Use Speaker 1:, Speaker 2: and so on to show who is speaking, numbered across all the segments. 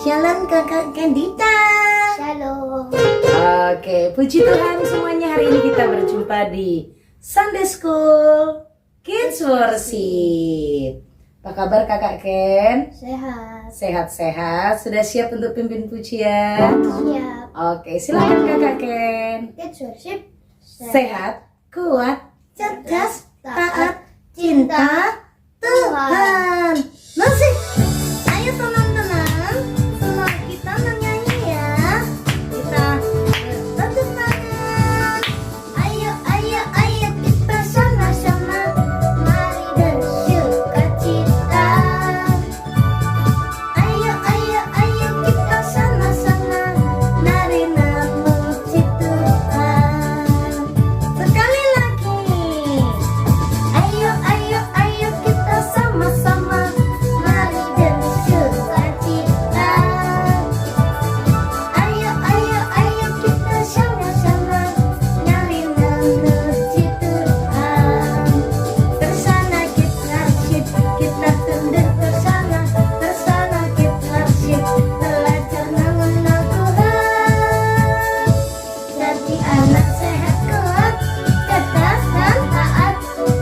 Speaker 1: Shalom kakak Candita.
Speaker 2: Shalom.
Speaker 3: Oke, puji Tuhan semuanya, hari ini kita berjumpa di Sunday School Kids Worship. Apa kabar kakak Ken?
Speaker 2: Sehat.
Speaker 3: Sehat-sehat, sudah siap untuk pimpin pujian?
Speaker 2: Siap.
Speaker 3: Oke, silakan kakak Ken.
Speaker 2: Kids worship.
Speaker 3: Sehat, kuat,
Speaker 1: Cerdas, taat, cinta Tuhan. Musik. Ayo teman-teman, semua kita menyanyi ya. Kita bertepuk tangan. Ayo, ayo, ayo kita sama-sama. Mari bersukacita. Ayo, ayo, ayo kita sama-sama. Mari memuji Tuhan. Sekali lagi. Ayo, ayo, ayo kita sama-sama. Mari bersukacita. Ayo, ayo, ayo kita sama-sama. Mari memuji Tuhan. Tersana kita syuk, kita tunduk tersana. Tersana kita syuk, belajar mengenal Tuhan. Jadi anak sehat kuat, cerdas dan taat,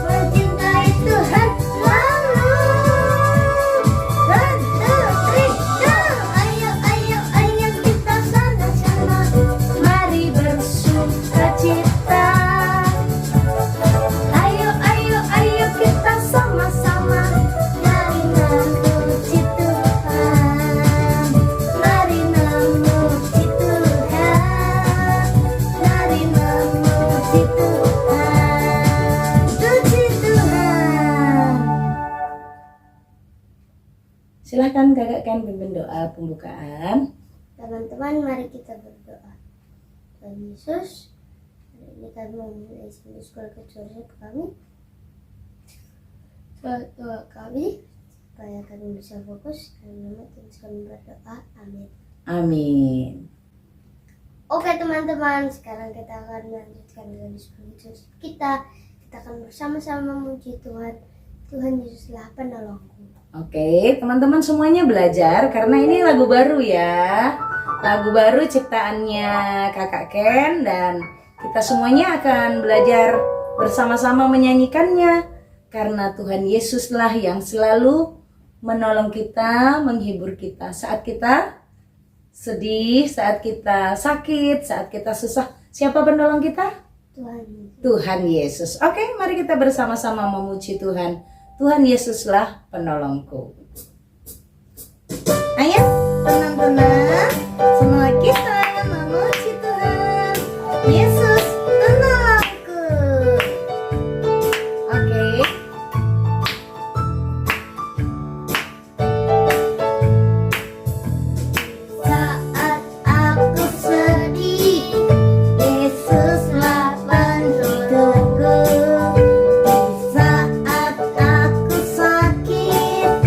Speaker 1: mencintai Tuhan selalu. 1, 2, 3, go! Ayo, ayo, ayo kita sama-sama. Mari bersukacita. Ayo, ayo, ayo kita sama-sama. Mari memuji Tuhan. Mari memuji Tuhan. Mari memuji Tuhan. Puji Tuhan.
Speaker 3: Silahkan kakak Ken pimpin doa pembukaan.
Speaker 2: Teman-teman, mari kita berdoa. Tuhan Yesus, hari ini kami memulai Sunday School Kids Worship kami. Doa kami supaya kami bisa fokus dan Tuhan kami berdoa. Amin.
Speaker 3: Amin.
Speaker 2: Oke teman-teman, sekarang kita akan melanjutkan dengan School Kids Worship kita. Kita akan bersama-sama memuji Tuhan. Tuhan Yesuslah penolongku.
Speaker 3: Oke, teman-teman semuanya belajar karena ini lagu baru ya. Lagu baru ciptaannya kakak Ken dan kita semuanya akan belajar bersama-sama menyanyikannya. Karena Tuhan Yesuslah yang selalu menolong kita, menghibur kita saat kita sedih, saat kita sakit, saat kita susah. Siapa penolong kita?
Speaker 2: Tuhan Yesus.
Speaker 3: Tuhan Yesus. Oke, mari kita bersama-sama memuji Tuhan. Tuhan Yesuslah penolongku.
Speaker 1: Ayo teman-teman, semua kita memuji Tuhan. Yesus penolongku.
Speaker 3: Oke.
Speaker 1: Saat aku sedih, Yesuslah penolongku. Di saat aku sakit,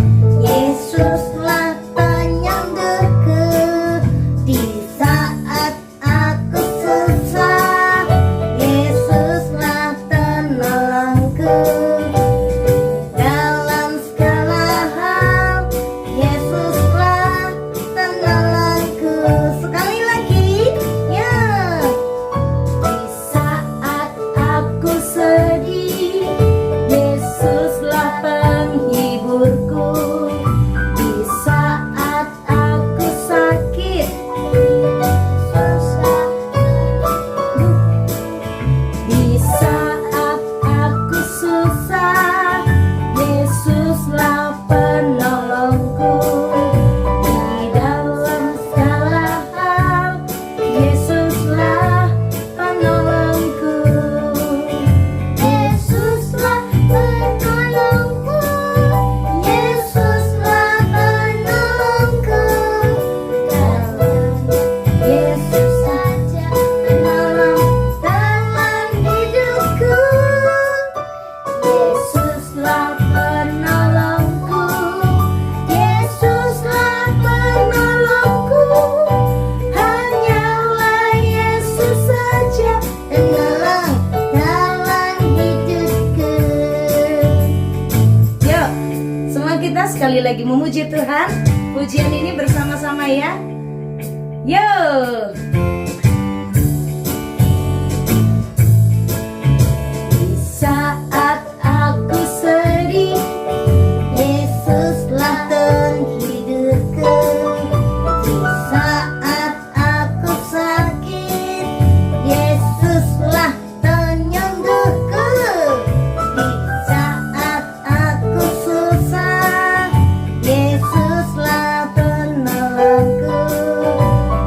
Speaker 3: memuji Tuhan? Pujian ini bersama-sama ya. Yo. Di saat aku sedih, Yesuslah penghidupku. Di saat aku sakit, Yesuslah penyembuhku. Di saat aku susah, Yesuslah penolongku.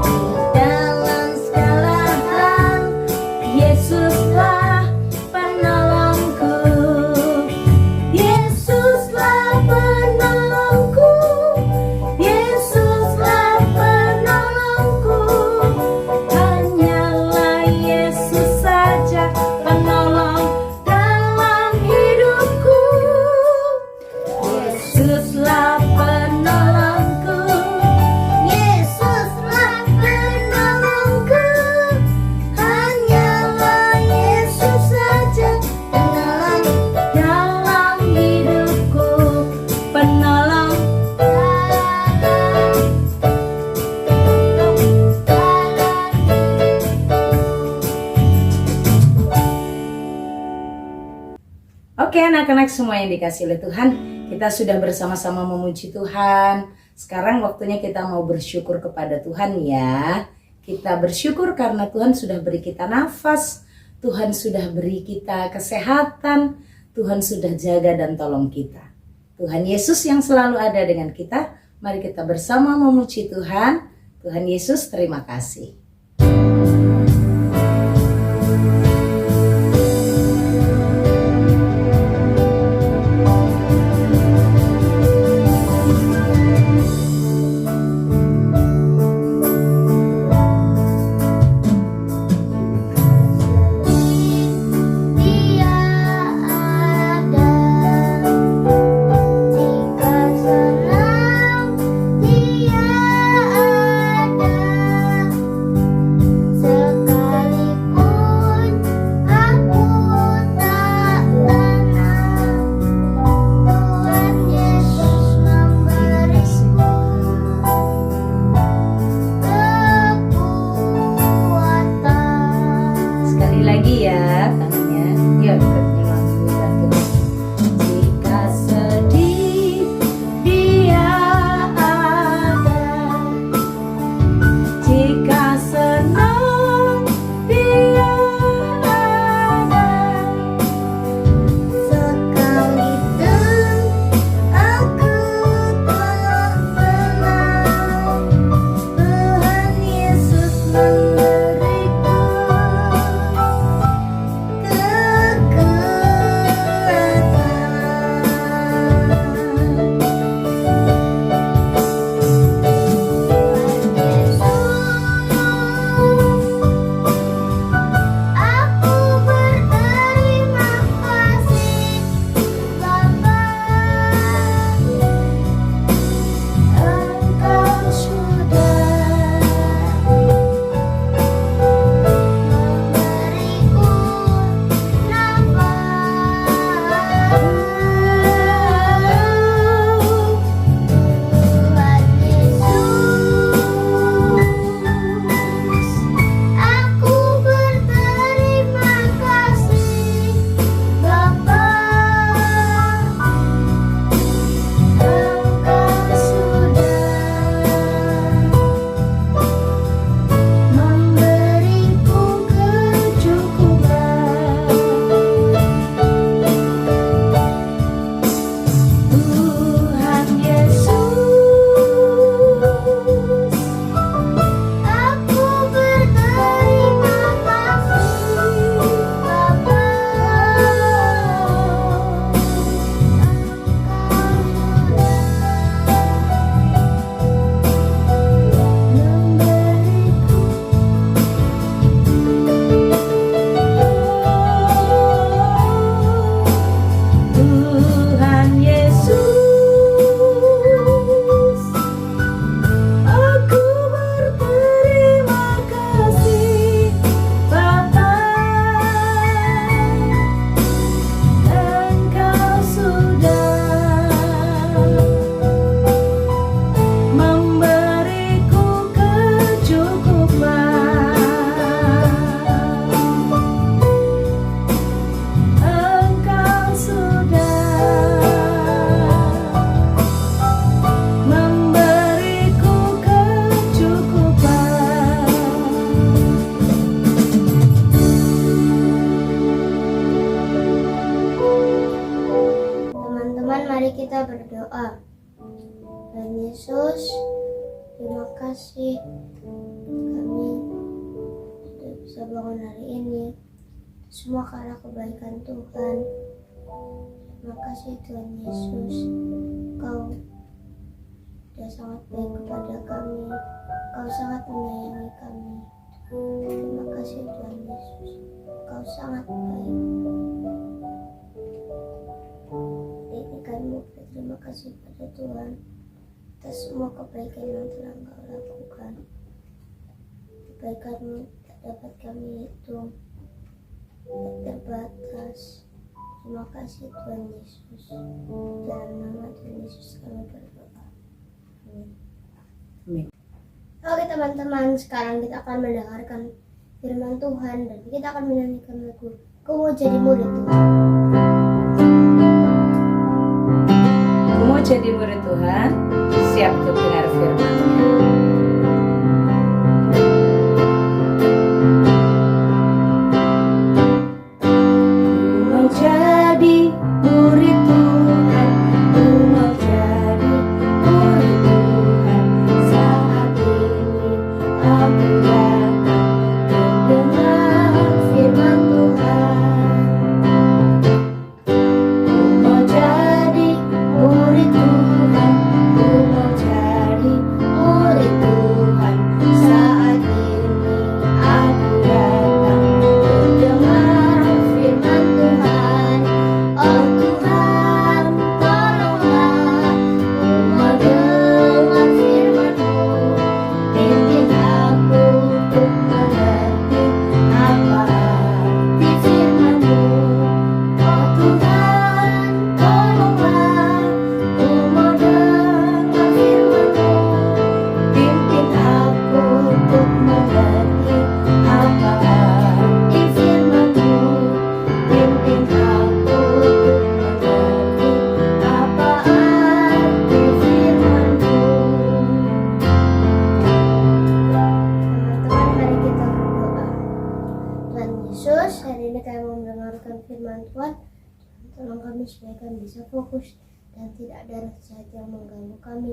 Speaker 3: Di dalam segala hal, Yesuslah penolongku. Yesuslah penolongku. Yesuslah penolongku. Hanyalah Yesus saja penolong dalam hidupku. Yesuslah penolongku. Yesuslah penolongku. Hanyalah Yesus saja penolong dalam hidupku. Penolong Oke anak-anak semua yang dikasih oleh Tuhan, kita sudah bersama-sama memuji Tuhan. Sekarang waktunya kita mau bersyukur kepada Tuhan ya. Kita bersyukur karena Tuhan sudah beri kita nafas, Tuhan sudah beri kita kesehatan, Tuhan sudah jaga dan tolong kita. Tuhan Yesus yang selalu ada dengan kita, mari kita bersama memuji Tuhan. Tuhan Yesus, terima kasih.
Speaker 2: Dia ada jika senang, Dia ada terima kasih kami sudah bisa bangun hari ini. Semua karena kebaikan Tuhan. Terima kasih Tuhan Yesus. Kau sudah sangat baik kepada kami. Kau sangat menyayangi kami. Terima kasih Tuhan Yesus. Kau sangat baik. Ini kami berterima kasih pada Tuhan atas semua kebaikan yang telah Kau lakukan. Kebaikan-Mu tak dapat kami hitung, tak terbatas. Terima kasih Tuhan Yesus. Dalam nama Tuhan Yesus kami berdoa. Amin.
Speaker 3: Amin.
Speaker 2: Oke teman-teman, sekarang kita akan mendengarkan firman Tuhan dan kita akan menyanyikan lagu Ku Mau Jadi Murid Tuhan.
Speaker 3: Ku mau jadi murid Tuhan, siap untuk dengar firman-Nya. Ku mau jadi murid Tuhan, ku mau jadi murid Tuhan. Saat ini aku datang mendengar firman Tuhan. Ku mau jadi murid Tuhan, ku mau jadi murid Tuhan. Saat ini aku datang mendengar firman Tuhan. Oh Tuhan, tolonglah ku mau dengar firman-Mu. Pimpin aku untuk mengerti apa arti firman-Mu. Oh Tuhan, tolonglah ku mau dengar firman-Mu. Pimpin aku untuk mengerti apa arti firman-Mu. Pimpin aku untuk mengerti apa arti firman-Mu. Teman-teman, mari kita berdoa. Tuhan Yesus, hari ini kami mau mendengarkan firman Tuhan. Tolong kami supaya kami bisa fokus dan tidak ada rasa jahat yang mengganggu kami.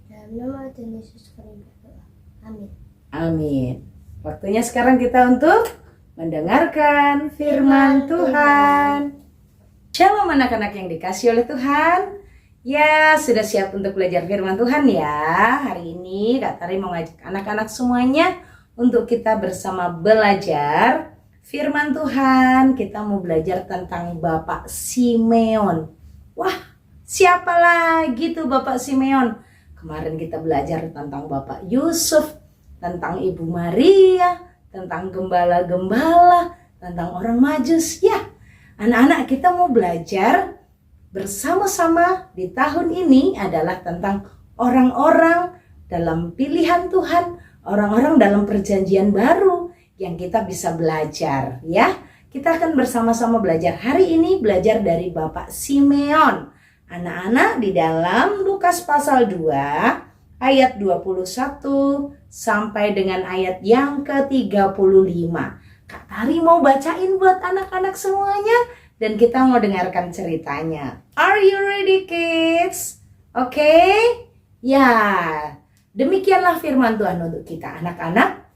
Speaker 3: Dalam nama Tuhan Yesus kami berdoa. Amin. Amin. Waktunya sekarang kita untuk mendengarkan firman Tuhan. Shalom anak-anak yang dikasihi oleh Tuhan. Ya, sudah siap untuk belajar firman Tuhan ya. Hari ini Kak Tari mau ngajak anak-anak semuanya untuk kita bersama belajar firman Tuhan. Kita mau belajar tentang Bapak Simeon. Wah, siapa lagi tuh Bapak Simeon? Kemarin kita belajar tentang Bapak Yusuf, tentang Ibu Maria, tentang gembala-gembala, tentang orang Majus. Ya, anak-anak kita mau belajar bersama-sama di tahun ini adalah tentang orang-orang dalam pilihan Tuhan, orang-orang dalam perjanjian baru yang kita bisa belajar ya. Kita akan bersama-sama belajar hari ini, belajar dari Bapak Simeon. Anak-anak di dalam Lukas pasal 2 ayat 21 sampai dengan ayat yang ke-35. Kak Tari mau bacain buat anak-anak semuanya dan kita mau dengarkan ceritanya. Are you ready kids? Oke? Ya, demikianlah firman Tuhan untuk kita anak-anak.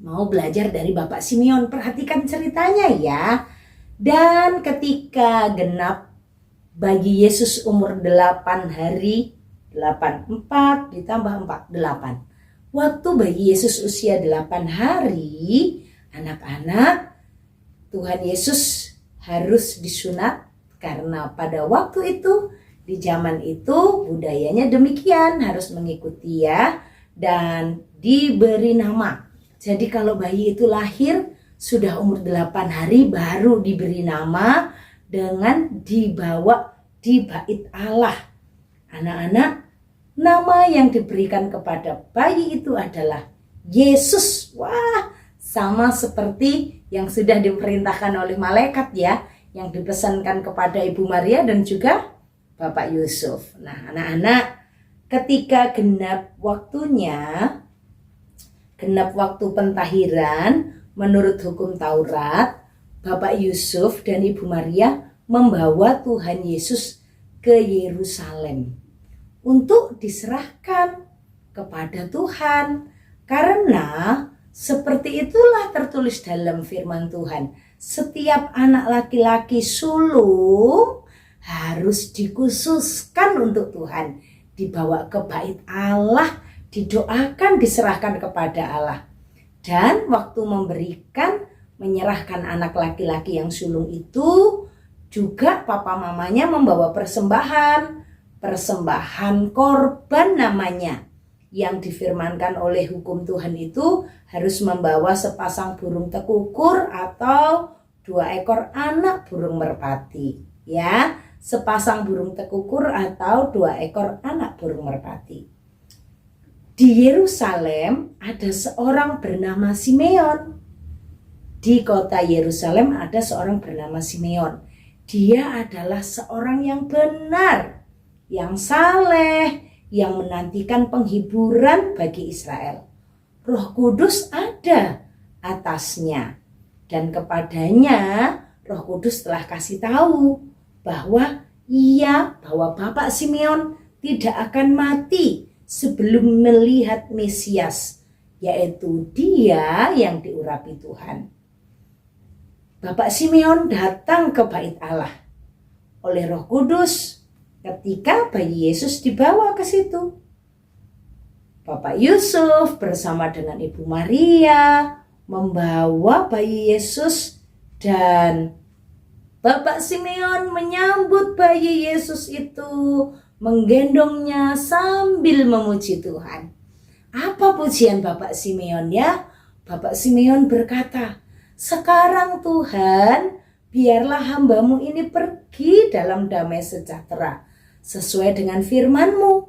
Speaker 3: Mau belajar dari Bapak Simeon, perhatikan ceritanya ya. Dan ketika genap bagi Yesus umur 8 hari, 84 ditambah 4, 8. Waktu bagi Yesus usia 8 hari, anak-anak, Tuhan Yesus harus disunat karena pada waktu itu, di zaman itu budayanya demikian, harus mengikuti ya, dan diberi nama. Jadi kalau bayi itu lahir sudah umur 8 hari baru diberi nama dengan dibawa di bait Allah. Anak-anak, nama yang diberikan kepada bayi itu adalah Yesus. Wah, sama seperti yang sudah diperintahkan oleh malaikat ya, yang dipesankan kepada Ibu Maria dan juga Bapak Yusuf. Nah, anak-anak, ketika genap waktunya, genap waktu pentahiran menurut hukum Taurat, Bapak Yusuf dan Ibu Maria membawa Tuhan Yesus ke Yerusalem untuk diserahkan kepada Tuhan. Karena seperti itulah tertulis dalam firman Tuhan. Setiap anak laki-laki sulung harus dikhususkan untuk Tuhan. Dibawa ke bait Allah, didoakan, diserahkan kepada Allah. Dan waktu menyerahkan anak laki-laki yang sulung itu, juga papa mamanya membawa persembahan korban namanya. Yang difirmankan oleh hukum Tuhan itu harus membawa sepasang burung tekukur atau 2 ekor anak burung merpati. Ya, sepasang burung tekukur atau 2 ekor anak burung merpati. Di Yerusalem ada seorang bernama Simeon. Di kota Yerusalem ada seorang bernama Simeon. Dia adalah seorang yang benar, yang saleh, yang menantikan penghiburan bagi Israel. Roh Kudus ada atasnya. Dan kepadanya Roh Kudus telah kasih tahu bahwa Bapak Simeon tidak akan mati sebelum melihat Mesias, yaitu Dia yang diurapi Tuhan. Bapak Simeon datang ke bait Allah oleh Roh Kudus ketika bayi Yesus dibawa ke situ. Bapak Yusuf bersama dengan Ibu Maria membawa bayi Yesus, dan Bapak Simeon menyambut bayi Yesus itu, menggendongnya sambil memuji Tuhan. Apa pujian Bapak Simeon ya? Bapak Simeon berkata, "Sekarang Tuhan, biarlah hamba-Mu ini pergi dalam damai sejahtera, sesuai dengan firman-Mu.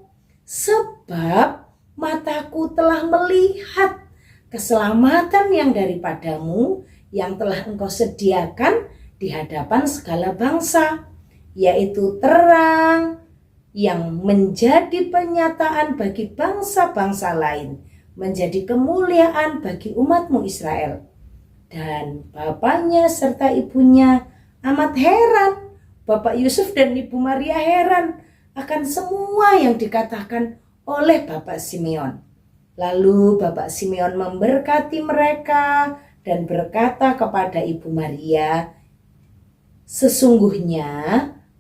Speaker 3: Sebab mataku telah melihat keselamatan yang daripada-Mu, yang telah Engkau sediakan di hadapan segala bangsa, yaitu terang yang menjadi penyataan bagi bangsa-bangsa lain, menjadi kemuliaan bagi umat-Mu Israel." Dan bapaknya serta ibunya amat heran. Bapak Yusuf dan Ibu Maria heran akan semua yang dikatakan oleh Bapak Simeon. Lalu Bapak Simeon memberkati mereka dan berkata kepada Ibu Maria, "Sesungguhnya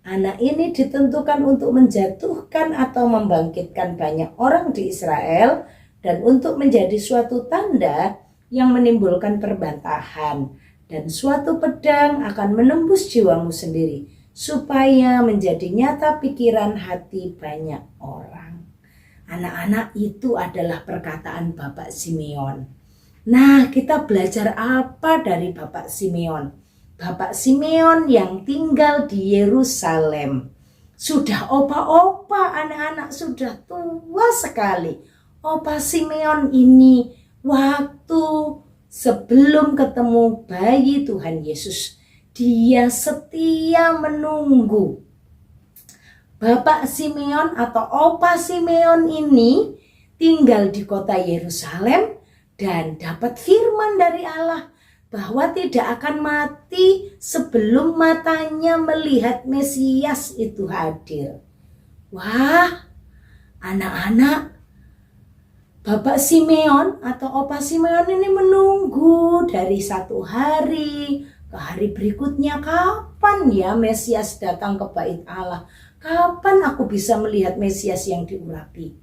Speaker 3: anak ini ditentukan untuk menjatuhkan atau membangkitkan banyak orang di Israel, dan untuk menjadi suatu tanda yang menimbulkan perbantahan, dan suatu pedang akan menembus jiwamu sendiri, supaya menjadi nyata pikiran hati banyak orang." Anak-anak, itu adalah perkataan Bapak Simeon. Nah, kita belajar apa dari Bapak Simeon? Bapak Simeon yang tinggal di Yerusalem. Sudah opa-opa, anak-anak sudah tua sekali. Opa Simeon ini waktu sebelum ketemu bayi Tuhan Yesus, dia setia menunggu. Bapak Simeon atau Opa Simeon ini tinggal di kota Yerusalem dan dapat firman dari Allah bahwa tidak akan mati sebelum matanya melihat Mesias itu hadir. Wah, anak-anak, Bapak Simeon atau Opa Simeon ini menunggu dari satu hari ke hari berikutnya, kapan ya Mesias datang ke bait Allah? Kapan aku bisa melihat Mesias yang diurapi?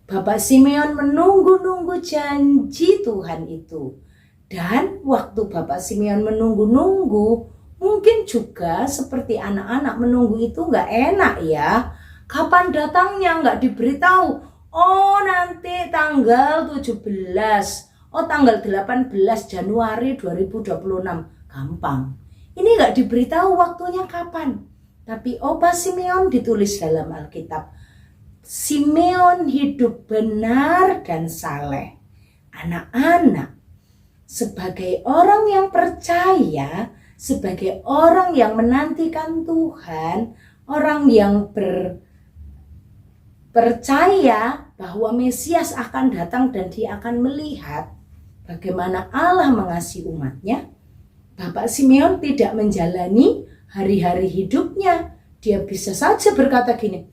Speaker 3: Bapak Simeon menunggu-nunggu janji Tuhan itu. Dan waktu Bapak Simeon menunggu-nunggu, mungkin juga seperti anak-anak menunggu itu gak enak ya. Kapan datangnya gak diberitahu. Oh, nanti tanggal 17, tanggal 18 Januari 2026. Gampang. Ini gak diberitahu waktunya kapan. Tapi Opa Simeon ditulis dalam Alkitab, Simeon hidup benar dan saleh. Anak-anak, sebagai orang yang percaya, sebagai orang yang menantikan Tuhan, orang yang percaya bahwa Mesias akan datang dan dia akan melihat bagaimana Allah mengasihi umatnya, Bapak Simeon tidak menjalani hari-hari hidupnya. Dia bisa saja berkata gini,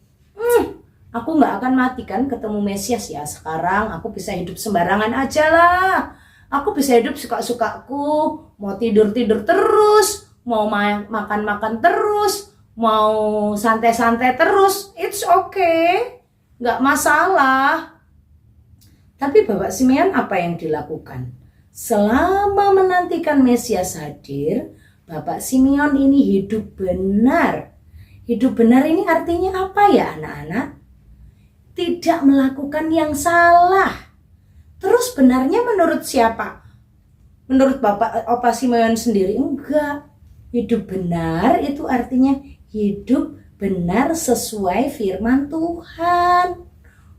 Speaker 3: Aku nggak akan mati kan ketemu Mesias ya. Sekarang aku bisa hidup sembarangan aja lah. Aku bisa hidup suka-sukaku. Mau tidur-tidur terus. Mau makan-makan terus. Mau santai-santai terus. It's okay. Nggak masalah. Tapi Bapak Simeon apa yang dilakukan? Selama menantikan Mesias hadir, Bapak Simeon ini hidup benar. Hidup benar ini artinya apa ya anak-anak? Tidak melakukan yang salah. Terus benarnya menurut siapa? Menurut Opa Simeon sendiri? Enggak. Hidup benar itu artinya hidup benar sesuai firman Tuhan.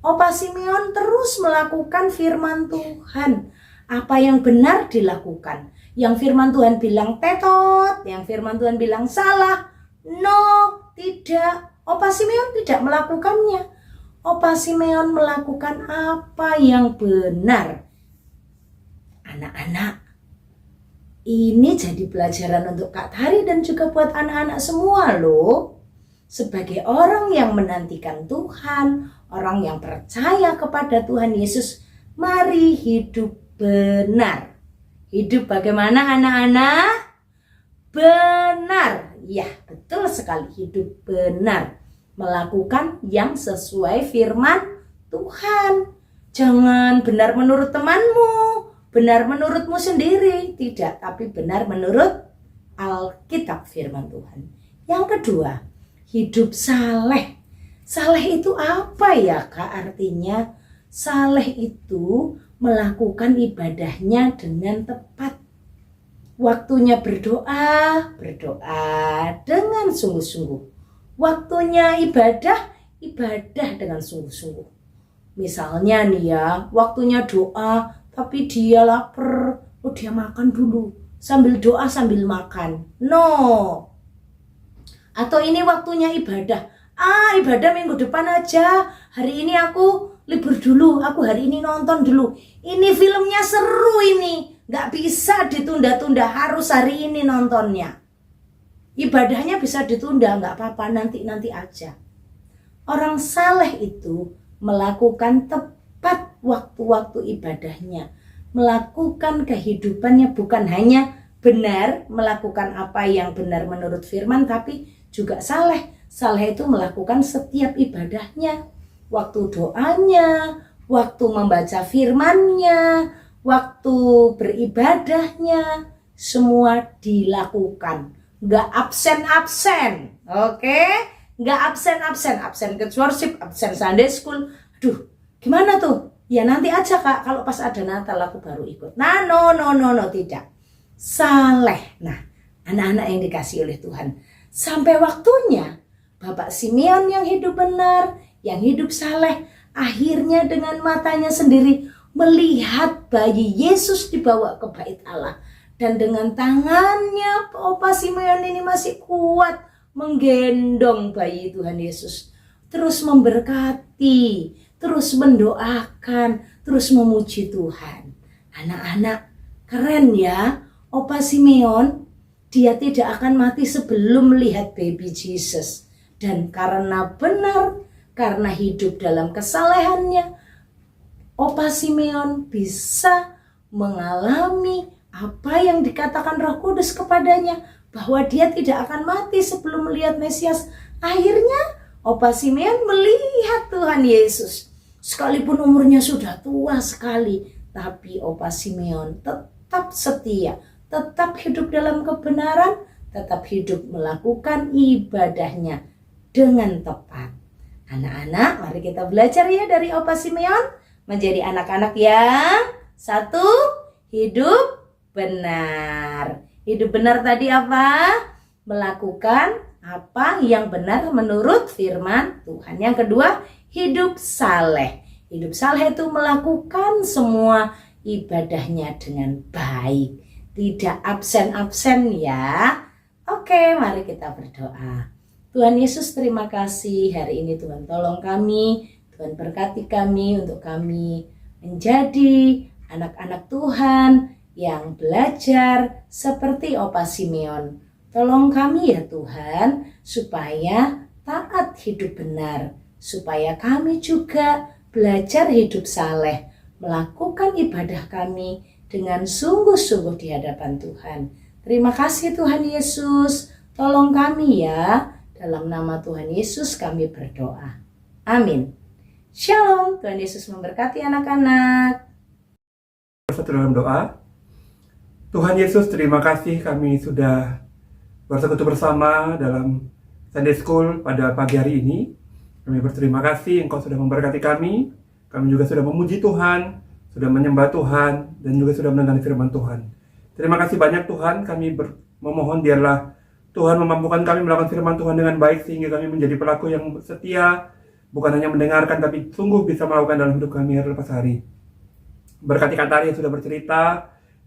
Speaker 3: Opa Simeon terus melakukan firman Tuhan. Apa yang benar dilakukan. Yang firman Tuhan bilang tetot, yang firman Tuhan bilang salah. No, tidak. Opa Simeon tidak melakukannya. Opa Simeon melakukan apa yang benar. Anak-anak, ini jadi pelajaran untuk Kak Tari dan juga buat anak-anak semua loh. Sebagai orang yang menantikan Tuhan, orang yang percaya kepada Tuhan Yesus, mari hidup benar. Hidup bagaimana anak-anak? Benar. Ya, betul sekali, hidup benar. Melakukan yang sesuai firman Tuhan. Jangan benar menurut temanmu, benar menurutmu sendiri. Tidak, tapi benar menurut Alkitab firman Tuhan. Yang kedua, hidup saleh. Saleh itu apa ya Kak artinya? Saleh itu melakukan ibadahnya dengan tepat. Waktunya berdoa dengan sungguh-sungguh. Waktunya ibadah dengan sungguh-sungguh. Misalnya nih ya, waktunya doa tapi dia lapar, dia makan dulu. Sambil doa sambil makan. No. Atau ini waktunya ibadah. Ibadah minggu depan aja. Hari ini aku libur dulu. Aku hari ini nonton dulu. Ini filmnya seru ini. Gak bisa ditunda-tunda. Harus hari ini nontonnya. Ibadahnya bisa ditunda, nggak apa-apa, nanti aja. Orang saleh itu melakukan tepat waktu-waktu ibadahnya, melakukan kehidupannya bukan hanya benar, melakukan apa yang benar menurut firman, tapi juga saleh. Saleh itu melakukan setiap ibadahnya, waktu doanya, waktu membaca firmannya, waktu beribadahnya, semua dilakukan. Gak absen, oke? Gak absen kids worship, absen Sunday school. Aduh, gimana tuh? Ya nanti aja Kak, kalau pas ada Natal aku baru ikut. Nah, no, tidak. Saleh. Nah, anak-anak yang dikasih oleh Tuhan. Sampai waktunya, Bapak Simeon yang hidup benar, yang hidup saleh, akhirnya dengan matanya sendiri melihat bayi Yesus dibawa ke bait Allah. Dan dengan tangannya Opa Simeon ini masih kuat menggendong bayi Tuhan Yesus. Terus memberkati, terus mendoakan, terus memuji Tuhan. Anak-anak, keren ya. Opa Simeon, dia tidak akan mati sebelum melihat baby Jesus. Dan karena benar, karena hidup dalam kesalehannya, Opa Simeon bisa mengalami apa yang dikatakan Roh Kudus kepadanya, bahwa dia tidak akan mati sebelum melihat Mesias. Akhirnya Opa Simeon melihat Tuhan Yesus. Sekalipun umurnya sudah tua sekali, tapi Opa Simeon tetap setia, tetap hidup dalam kebenaran, tetap hidup melakukan ibadahnya dengan tepat. Anak-anak, mari kita belajar ya dari Opa Simeon menjadi anak-anak yang satu, hidup benar. Hidup benar tadi apa? Melakukan apa yang benar menurut firman Tuhan. Yang kedua, hidup saleh. Hidup saleh itu melakukan semua ibadahnya dengan baik. Tidak absen-absen ya. Oke, mari kita berdoa. Tuhan Yesus, terima kasih hari ini Tuhan tolong kami. Tuhan berkati kami untuk kami menjadi anak-anak Tuhan yang belajar seperti Opa Simeon. Tolong kami ya Tuhan, supaya taat hidup benar, supaya kami juga belajar hidup saleh, melakukan ibadah kami dengan sungguh-sungguh di hadapan Tuhan. Terima kasih Tuhan Yesus, tolong kami ya. Dalam nama Tuhan Yesus kami berdoa. Amin. Shalom, Tuhan Yesus memberkati anak-anak.
Speaker 4: Bersatu dalam doa. Tuhan Yesus, terima kasih kami sudah bersekutu bersama dalam Sunday School pada pagi hari ini. Kami berterima kasih Engkau sudah memberkati kami. Kami juga sudah memuji Tuhan, sudah menyembah Tuhan, dan juga sudah mendengar firman Tuhan. Terima kasih banyak Tuhan. Kami memohon biarlah Tuhan memampukan kami melakukan firman Tuhan dengan baik, sehingga kami menjadi pelaku yang setia, bukan hanya mendengarkan, tapi sungguh bisa melakukan dalam hidup kami hari lepas hari. Berkati Katari yang sudah bercerita,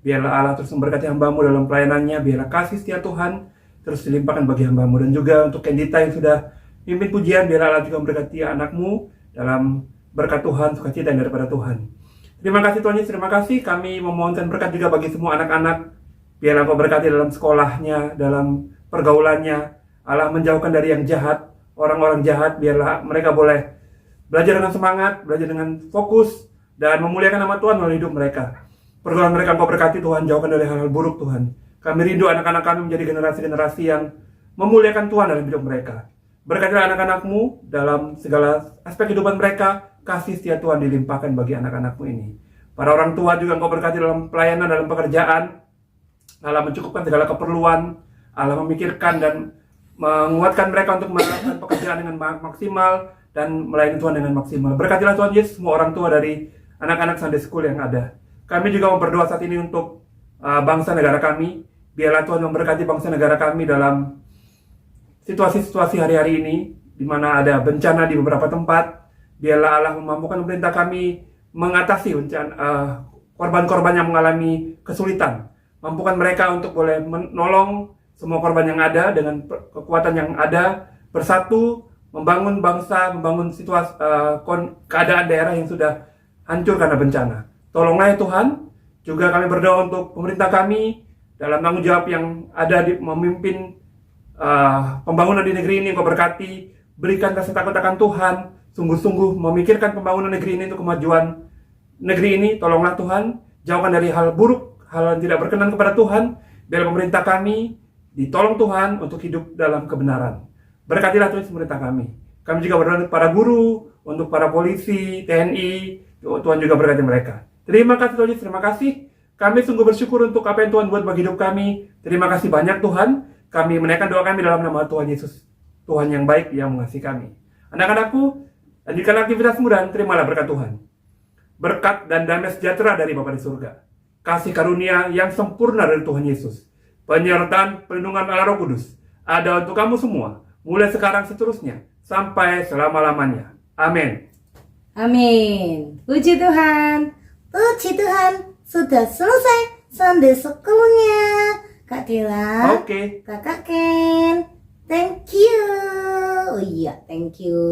Speaker 4: biarlah Allah terus memberkati hamba-Mu dalam pelayanannya, biarlah kasih setia Tuhan terus dilimpahkan bagi hamba-Mu. Dan juga untuk Kendita yang sudah pimpin pujian, biarlah Allah juga memberkati anak-Mu dalam berkat Tuhan, sukacita yang daripada Tuhan. Terima kasih Tuhan Yesus, terima kasih. Kami memohonkan berkat juga bagi semua anak-anak, biarlah Engkau berkati dalam sekolahnya, dalam pergaulannya. Allah menjauhkan dari yang jahat, orang-orang jahat, biarlah mereka boleh belajar dengan semangat, belajar dengan fokus, dan memuliakan nama Tuhan melalui hidup mereka. Pergaulan mereka Engkau berkati Tuhan, jauhkan dari hal-hal buruk Tuhan. Kami rindu anak-anak kami menjadi generasi-generasi yang memuliakan Tuhan dalam hidup mereka. Berkatilah anak-anak-Mu dalam segala aspek kehidupan mereka, kasih setia Tuhan dilimpahkan bagi anak-anak-Mu ini. Para orang tua juga Engkau berkati dalam pelayanan, dalam pekerjaan. Allah mencukupkan segala keperluan, Allah memikirkan dan menguatkan mereka untuk melakukan pekerjaan dengan maksimal dan melayani Tuhan dengan maksimal. Berkatilah Tuhan Yesus semua orang tua dari anak-anak Sunday School yang ada. Kami juga berdoa saat ini untuk bangsa negara kami. Biarlah Tuhan memberkati bangsa negara kami dalam situasi-situasi hari-hari ini, di mana ada bencana di beberapa tempat. Biarlah Allah memampukan pemerintah kami mengatasi korban-korban yang mengalami kesulitan. Mampukan mereka untuk boleh menolong semua korban yang ada dengan kekuatan yang ada, bersatu, membangun bangsa, membangun situasi keadaan daerah yang sudah hancur karena bencana. Tolonglah ya Tuhan. Juga kami berdoa untuk pemerintah kami dalam tanggung jawab yang ada di memimpin pembangunan di negeri ini. Engkau berkati, berikan rasa takut akan Tuhan, sungguh-sungguh memikirkan pembangunan negeri ini untuk kemajuan negeri ini. Tolonglah Tuhan, jauhkan dari hal buruk, hal yang tidak berkenan kepada Tuhan. Biar pemerintah kami ditolong Tuhan untuk hidup dalam kebenaran. Berkatilah Tuhan pemerintah kami. Kami juga berdoa untuk para guru, untuk para polisi, TNI, Tuhan juga berkati mereka. Terima kasih Tuhan, terima kasih. Kami sungguh bersyukur untuk apa yang Tuhan buat bagi hidup kami. Terima kasih banyak Tuhan. Kami menaikkan doa kami dalam nama Tuhan Yesus, Tuhan yang baik yang mengasihi kami. Anak-anakku, lanjutkan aktivitasmu dan terimalah berkat Tuhan. Berkat dan damai sejahtera dari Bapa di surga, kasih karunia yang sempurna dari Tuhan Yesus, penyertaan perlindungan Allah Roh Kudus ada untuk kamu semua, mulai sekarang seterusnya, sampai selama-lamanya. Amin.
Speaker 3: Amin. Puji Tuhan.
Speaker 1: Puji Tuhan, sudah selesai Sunday School-nya. Kak Dela,
Speaker 4: Oke.
Speaker 1: Kakak Ken, thank you.
Speaker 3: Oh iya, thank you.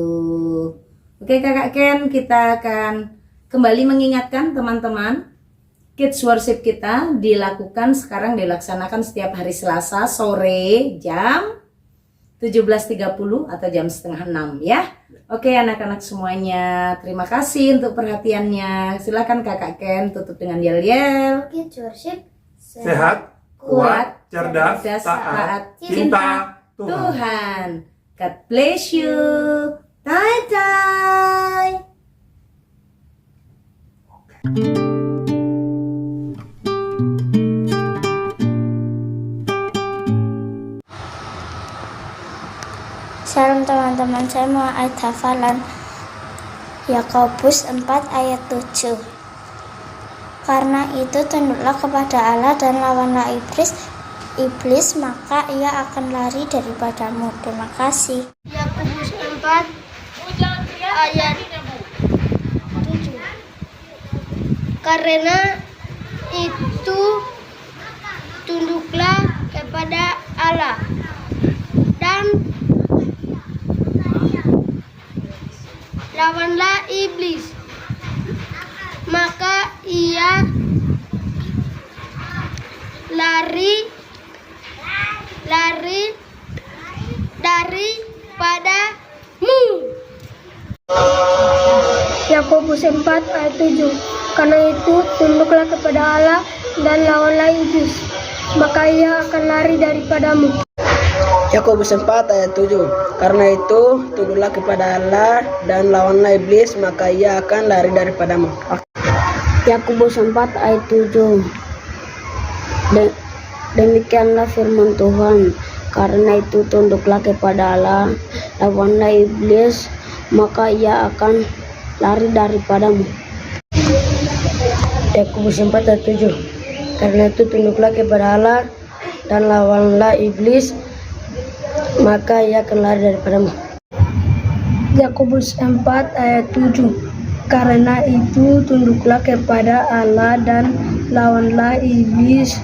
Speaker 3: Oke Kakak Ken, kita akan kembali mengingatkan teman-teman, Kids Worship kita dilaksanakan setiap hari Selasa sore jam 17.30 atau jam setengah 6 ya. Oke anak-anak semuanya, terima kasih untuk perhatiannya. Silakan Kakak Ken tutup dengan yel-yel.
Speaker 2: Kids Worship
Speaker 4: Sehat, kuat, cerdas, taat, cinta
Speaker 3: Tuhan. God bless you.
Speaker 1: Bye-bye.
Speaker 2: Salam teman-teman, saya mau ayat hafalan Yakobus 4 ayat 7. Karena itu tunduklah kepada Allah dan lawanlah iblis, maka ia akan lari daripadamu. Terima kasih. Yakobus 4 ayat 7. Karena itu tunduklah kepada Allah dan lawanlah iblis, maka ia lari daripadamu. Yakobus 4 ayat 7. Karena itu tunduklah kepada Allah dan lawanlah iblis, maka ia akan lari daripadamu.
Speaker 5: Yakobus 4 ayat 7. Karena itu tunduklah kepada Allah dan lawanlah iblis, maka ia akan lari daripadamu.
Speaker 2: Yakobus 4 ayat 7. Demikianlah firman Tuhan. Karena itu tunduklah kepada Allah, lawanlah iblis, maka ia akan lari daripadamu.
Speaker 5: Yakobus 4 ayat 7. Karena itu tunduklah kepada Allah dan lawanlah iblis, maka ia akan lari daripadamu.
Speaker 2: Yakobus 4 ayat 7. Karena itu tunduklah kepada Allah dan lawanlah iblis,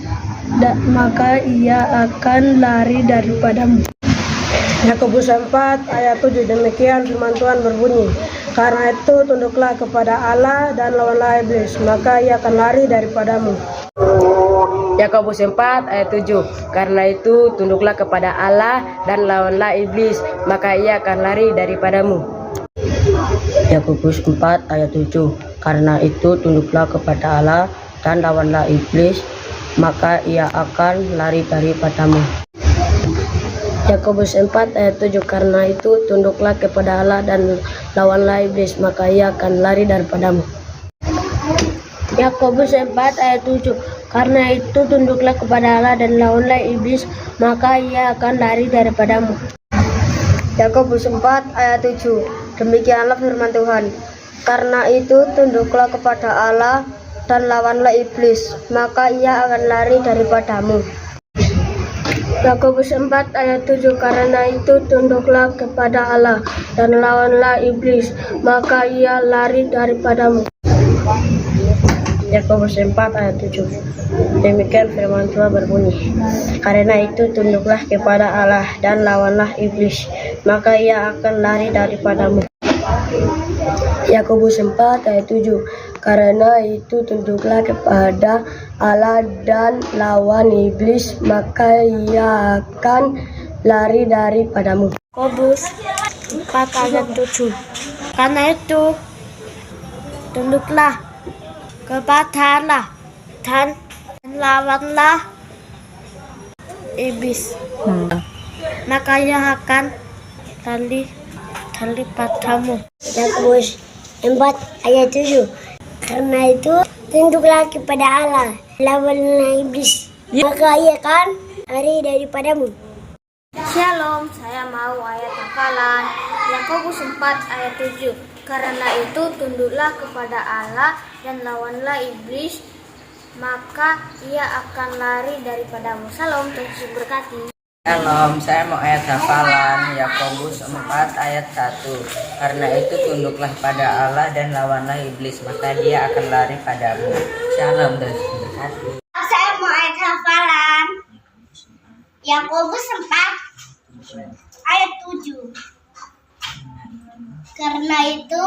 Speaker 2: maka ia akan lari daripadamu.
Speaker 5: Yakobus 4 ayat 7. Demikian firman Tuhan berbunyi, karena itu tunduklah kepada Allah dan lawanlah iblis, maka ia akan lari daripadamu. Yakobus 4 ayat 7. Karena itu tunduklah kepada Allah dan lawanlah iblis, maka ia akan lari daripadamu. Yakobus 4 ayat 7. Karena itu tunduklah kepada Allah dan lawanlah iblis, maka ia akan lari daripadamu. Yakobus 4 ayat 7. Karena itu tunduklah kepada Allah dan lawanlah iblis, maka ia akan lari daripadamu.
Speaker 2: Yakobus 4 ayat 7. Karena itu tunduklah kepada Allah dan lawanlah iblis, maka ia akan lari daripadamu.
Speaker 5: Yakobus 4 ayat 7. Demikianlah firman Tuhan. Karena itu tunduklah kepada Allah dan lawanlah iblis, maka ia akan lari daripadamu.
Speaker 2: Yakobus 4 ayat 7. Karena itu tunduklah kepada Allah dan lawanlah iblis, maka ia lari daripadamu.
Speaker 5: Yakobus 4 ayat 7. Demikian firman Tuhan berbunyi, karena itu tunduklah kepada Allah dan lawanlah iblis, maka ia akan lari daripadamu. Yakobus 4 ayat 7. Karena itu tunduklah kepada Allah dan lawan iblis, maka ia akan lari daripadamu.
Speaker 2: Yakobus 4 ayat 7. Karena itu tunduklah kepada Allah dan lawanlah iblis, maka ia akan lari daripadamu.
Speaker 6: Yakobus 4 ayat 7. Karena itu tunduklah kepada Allah, lawanlah iblis, maka ia akan lari daripadamu.
Speaker 2: Shalom, saya mau ayat hafalan Yakobus 4 ayat 7. Karena itu tunduklah kepada Allah dan lawanlah iblis, maka ia akan lari daripadamu. Salam, Tuhan Yesus berkati.
Speaker 7: Shalom, saya mau ayat hafalan Yakobus 4 ayat 1. Karena itu tunduklah pada Allah dan lawanlah iblis, maka dia akan lari padamu. Shalom, Tuhan Yesus berkati.
Speaker 6: Saya mau ayat hafalan Yakobus 4 ayat 7. Karena itu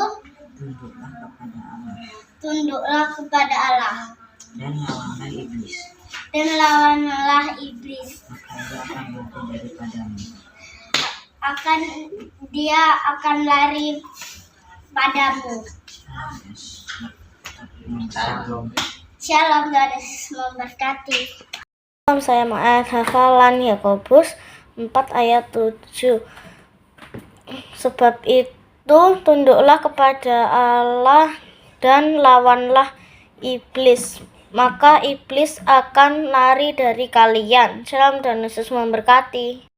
Speaker 6: tunduklah kepada Allah
Speaker 7: Dan lawanlah iblis,
Speaker 6: dan lawanlah iblis, dia akan lari padamu. Shalom, Tuhan Yesus memberkati.
Speaker 2: Saya mau ayat hafalan Yakobus 4 ayat 7. Sebab itu tunduklah kepada Allah dan lawanlah iblis, maka iblis akan lari dari kalian. Shalom, dan Yesus memberkati.